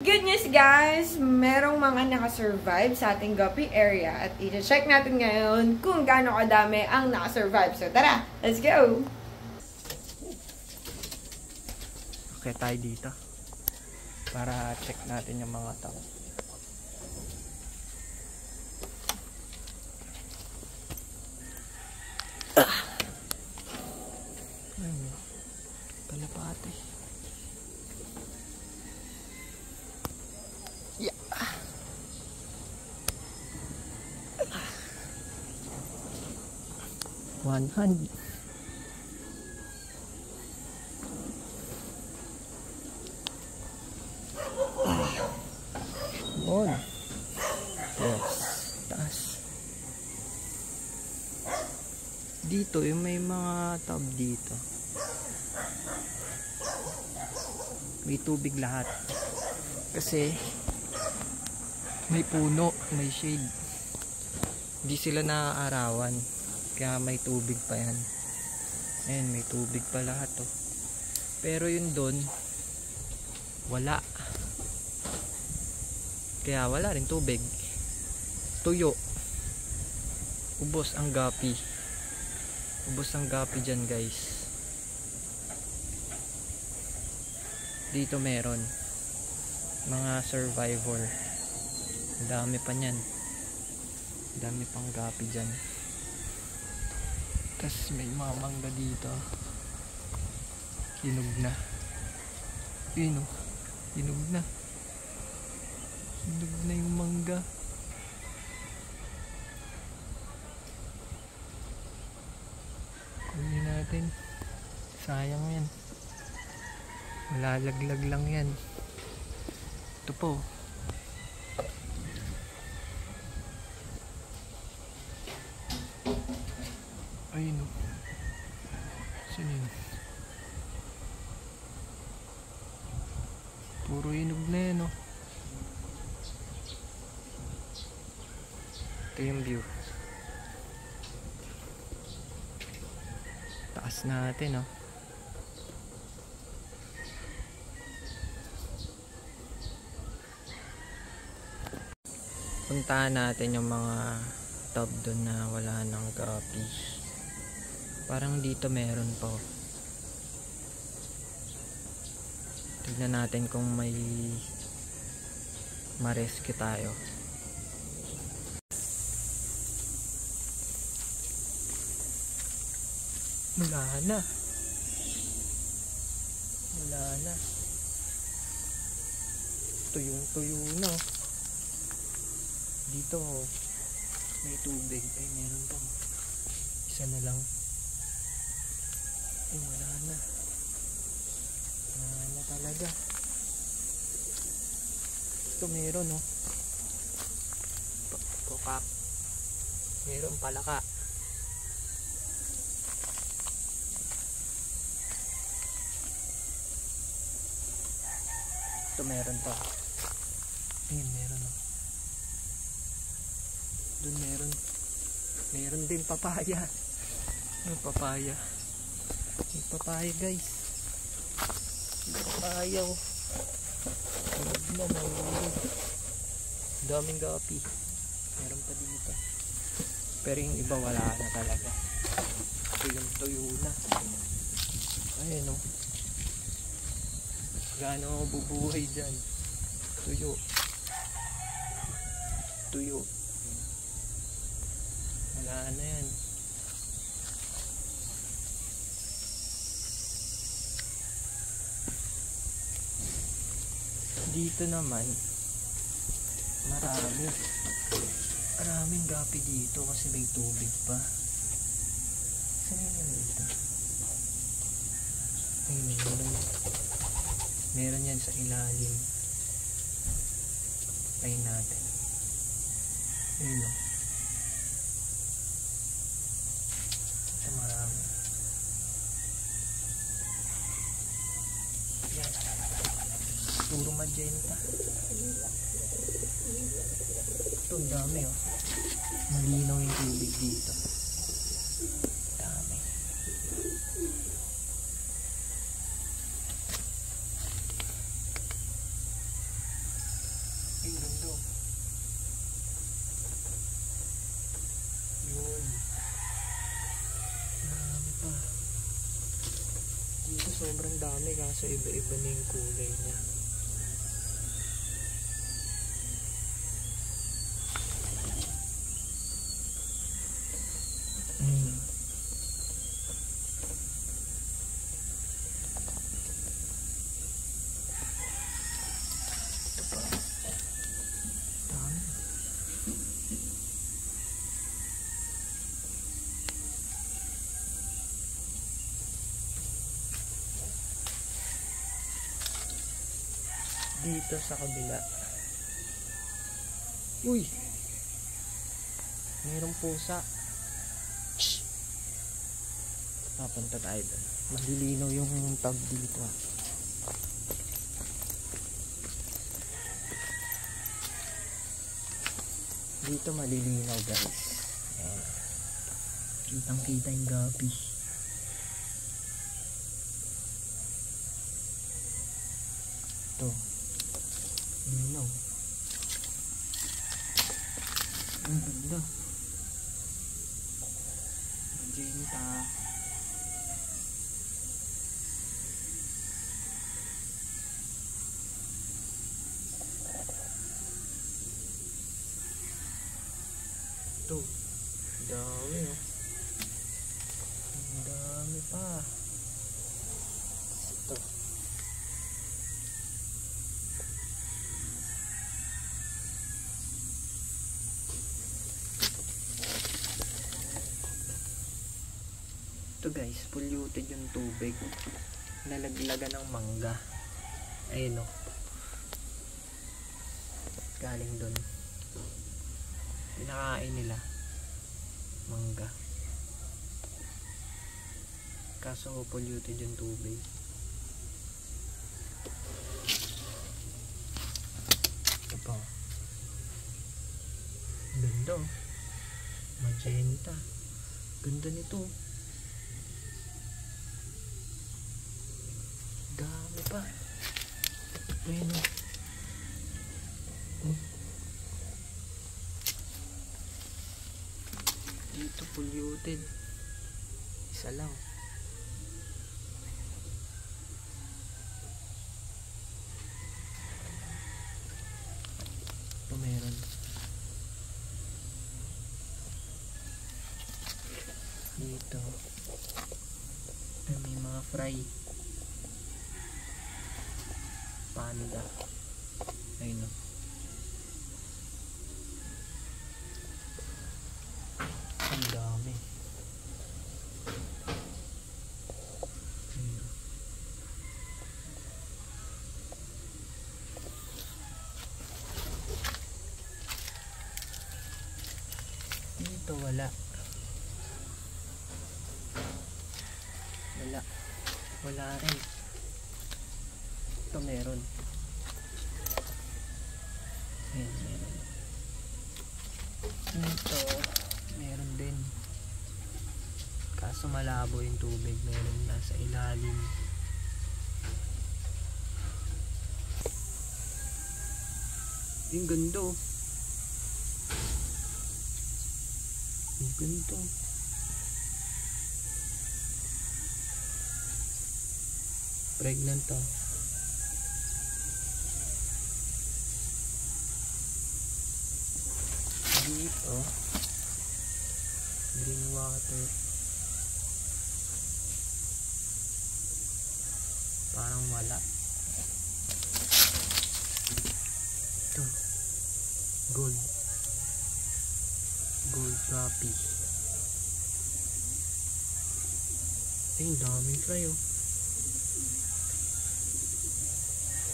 good news guys! Merong mga nakasurvive sa ating guppy area at i-check natin ngayon kung gaano kadami ang nakasurvive. So tara, let's go! Okay tayo dito para check natin yung mga tao. Ayun, kalapate. Yeah. 100. On. Yes. Taas. Dito, yung may mga tub dito. May tubig lahat. Kasi may puno, may shade. Hindi sila naaarawan. Kaya may tubig pa yan. Ayan, may tubig pa lahat oh. Pero yun doon, wala. Kaya wala rin tubig. Tuyo. Ubos ang guppy. Ubos ang guppy dyan guys. Dito meron mga survivor. Ang dami pa nyan. Ang dami pang guppy dyan. Tas may mga mangga dito. Hinog na. Yun o. Hinog na. Hinog na yung mangga. Kunin natin. Sayang yan. Malalaglag lang yan. Ito po. Ayun o. Saan yun? Puro hinog na yan o. Ito yung view. Taas natin oh. Puntahan natin yung mga tub doon na wala ng guppy. Parang dito meron pa oh. Tignan natin kung may ma-rescue tayo. Wala na. Wala na. Tuyong-tuyo na. Dito may tubig. Ay, meron pa. Isa na lang. Ay, wala na. Wala na talaga. Ito meron, oh. Kokak. Meron palaka. Ito meron pa. Ayun, meron oh. Doon meron. Meron din papaya. May papaya. May papaya guys. May papaya oh. Daming guppy. Meron pa dito. Pero yung iba wala na talaga. Tuyong-tuyo na. Ayun oh. Gaano bubuhay dyan. Tuyo. Tuyo. Wala na yan. Dito naman maraming guppy dito kasi may tubig pa. Saan yan dito? Ay, meron yan sa ilalim. Tayin natin. Ayun o. Ito marami. Yan. Puro magenta. Ito ang dami o. Malinaw yung tubig dito. Dami. Kaso iba-iba na yung kulay niya. Dito sa kabila. Uy! Mayroong pusa. Shhh! Papunta tayo doon. Malilinaw yung tag dito. Dito malilinaw guys. Ayan. Kitang kita yung gabi. Ito. Linaw. Ang ganda. Magenta. Ito. Dami oh. Ang dami pa. Ito. Ito guys, polluted yung tubig. Nalaglagan ng mangga. Ayun o. Galing dun. Pinakain nila. Mangga. Kaso polluted yung tubig. Ito pa. Ganda o. Magenta. Ganda nito. Dami pa. Ayun o. Dito polluted. Isa lang. Ito meron. Dito. May mga fry. Panda. Ayun o. Ang dami. Ayun. Dito wala. Wala. Wala rin. Ito meron. Ayan, meron. Ito, meron din. Kaso malabo yung tubig. Meron nasa ilalim. Yung ganda. Yung ganda. Pregnant to. Dito green water, parang wala. Ito gold guppy. Ay, daming fry oh.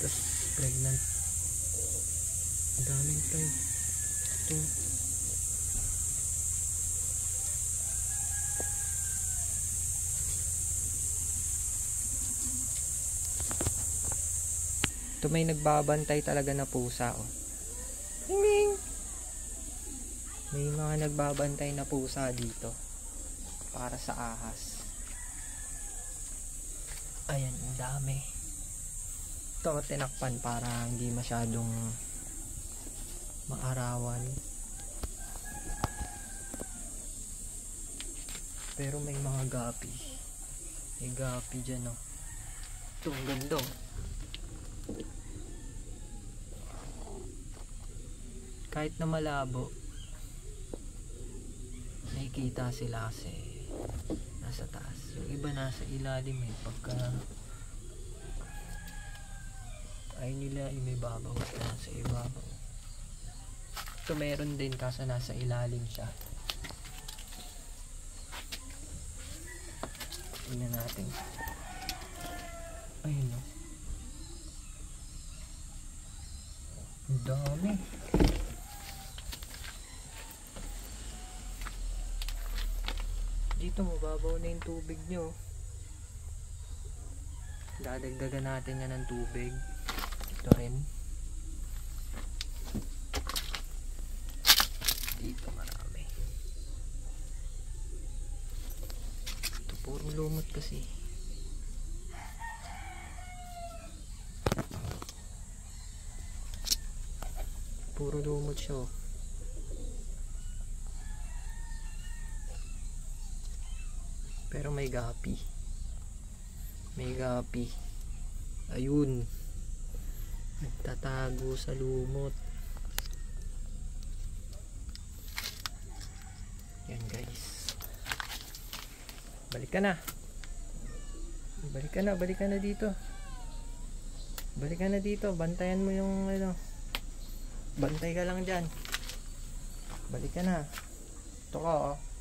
Tapos pregnant. Daming fry. Ito. Ito may nagbabantay talaga na pusa oh. Hing! May mga nagbabantay na pusa dito para sa ahas. Ayan, ang dami. Ito tinakpan para hindi masyadong maarawan. Pero may mga gapi. May gapi dyan oh. Ito, ang ganda. Kahit na malabo, nakikita sila kasi nasa taas. Yung iba nasa ilalim eh. Pagka ay nila may babaw at nasa ibabaw. Ito meron din kaso nasa ilalim siya. Tingnan natin. Ayun no. Ang dami. Dito mababaw na yung tubig nyo. Dadagdagan natin yan ng tubig. Ito rin. Dito marami. Ito puro lumot kasi. Puro lumot siya. Pero may gapi. May gapi. Ayun. Nagtatago sa lumot. Yan guys. Balik ka na. Balik ka na. Balik ka na dito. Balik ka na dito. Bantayan mo yung ano. Bantay ka lang dyan. Balik ka na. Ito ka oh.